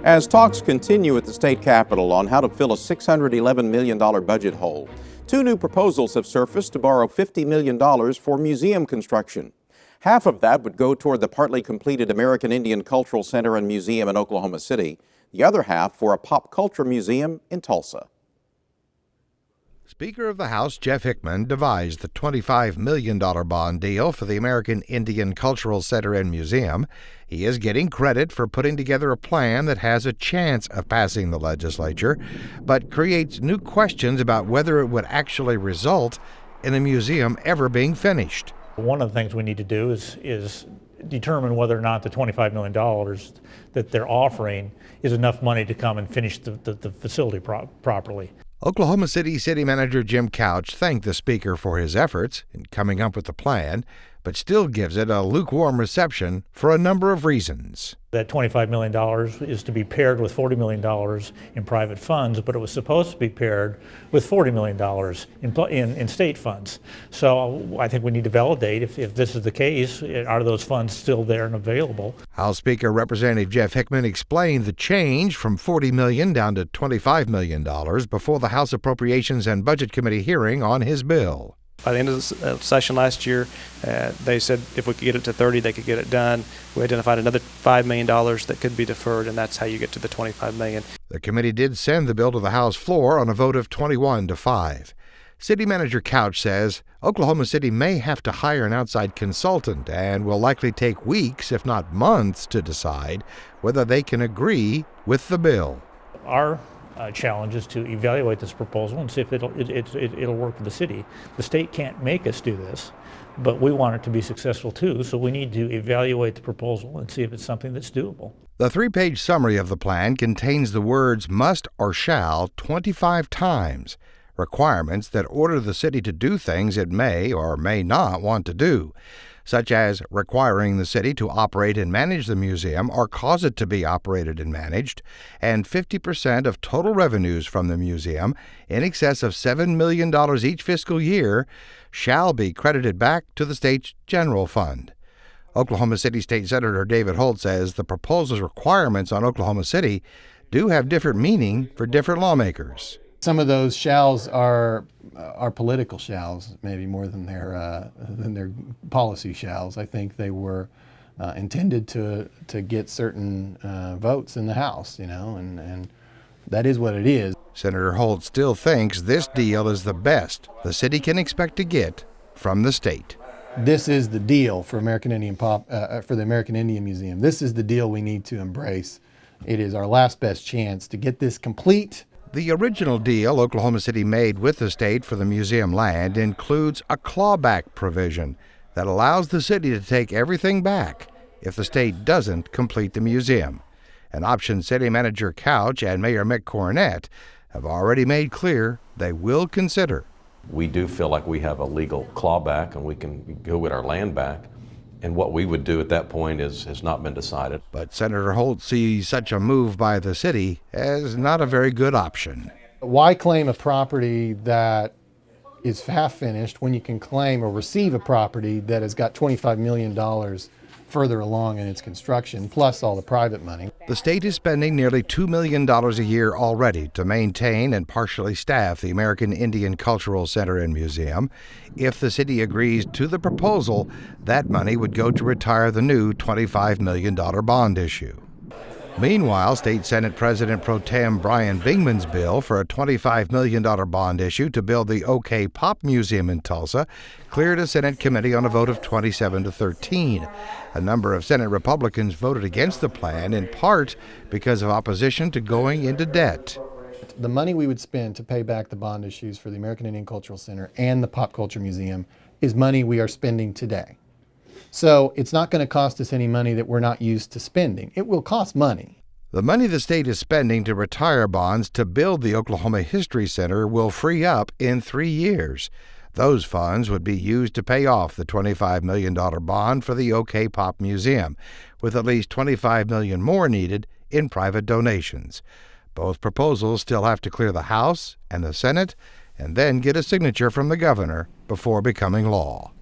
As talks continue at the state capitol on how to fill a $611 million budget hole, two new proposals have surfaced to borrow $50 million for museum construction. Half of that would go toward the partly completed American Indian Cultural Center and Museum in Oklahoma City, the other half for a pop culture museum in Tulsa. Speaker of the House Jeff Hickman devised the $25 million bond deal for the American Indian Cultural Center and Museum. He is getting credit for putting together a plan that has a chance of passing the legislature, but creates new questions about whether it would actually result in the museum ever being finished. One of the things we need to do is determine whether or not the $25 million that they're offering is enough money to come and finish the facility properly. Oklahoma City City Manager Jim Couch thanked the Speaker for his efforts in coming up with the plan, but still gives it a lukewarm reception for a number of reasons. That $25 million is to be paired with $40 million in private funds, but it was supposed to be paired with $40 million in state funds. So I think we need to validate if this is the case, are those funds still there and available? House Speaker Representative Jeff Hickman explained the change from $40 million down to $25 million before the House Appropriations and Budget Committee hearing on his bill. By the end of the session last year, they said if we could get it to 30, they could get it done. We identified another $5 million that could be deferred, and that's how you get to the $25 million. The committee did send the bill to the House floor on a vote of 21-5. City Manager Couch says Oklahoma City may have to hire an outside consultant and will likely take weeks, if not months, to decide whether they can agree with the bill. Our challenge is to evaluate this proposal and see if it'll work for the city. The state can't make us do this, but we want it to be successful too, so we need to evaluate the proposal and see if it's something that's doable. The 3-page summary of the plan contains the words must or shall 25 times, requirements that order the city to do things it may or may not want to do, such as requiring the city to operate and manage the museum or cause it to be operated and managed, and 50% of total revenues from the museum, in excess of $7 million each fiscal year, shall be credited back to the state's general fund. Oklahoma City State Senator David Holt says the proposal's requirements on Oklahoma City do have different meaning for different lawmakers. Some of those shalls are political shalls, maybe more than their policy shalls. I think they were intended to get certain votes in the House, and that is what it is. Senator Holt still thinks this deal is the best the city can expect to get from the state. This is the deal for American Indian for the American Indian Museum. This is the deal we need to embrace. It is our last best chance to get this complete. The original deal Oklahoma City made with the state for the museum land includes a clawback provision that allows the city to take everything back if the state doesn't complete the museum, an option City Manager Couch and Mayor Mick Cornett have already made clear they will consider. We do feel like we have a legal clawback and we can go get our land back. And what we would do at that point has not been decided. But Senator Holt sees such a move by the city as not a very good option. Why claim a property that is half finished when you can claim or receive a property that has got $25 million further along in its construction, plus all the private money? The state is spending nearly $2 million a year already to maintain and partially staff the American Indian Cultural Center and Museum. If the city agrees to the proposal, that money would go to retire the new $25 million bond issue. Meanwhile, State Senate President Pro Tem Brian Bingman's bill for a $25 million bond issue to build the OKPOP Museum in Tulsa cleared a Senate committee on a vote of 27-13. A number of Senate Republicans voted against the plan, in part because of opposition to going into debt. The money we would spend to pay back the bond issues for the American Indian Cultural Center and the Pop Culture Museum is money we are spending today. So it's not going to cost us any money that we're not used to spending. It will cost money. The money the state is spending to retire bonds to build the Oklahoma History Center will free up in 3 years. Those funds would be used to pay off the $25 million bond for the OKPOP Museum, with at least $25 million more needed in private donations. Both proposals still have to clear the House and the Senate, and then get a signature from the governor before becoming law.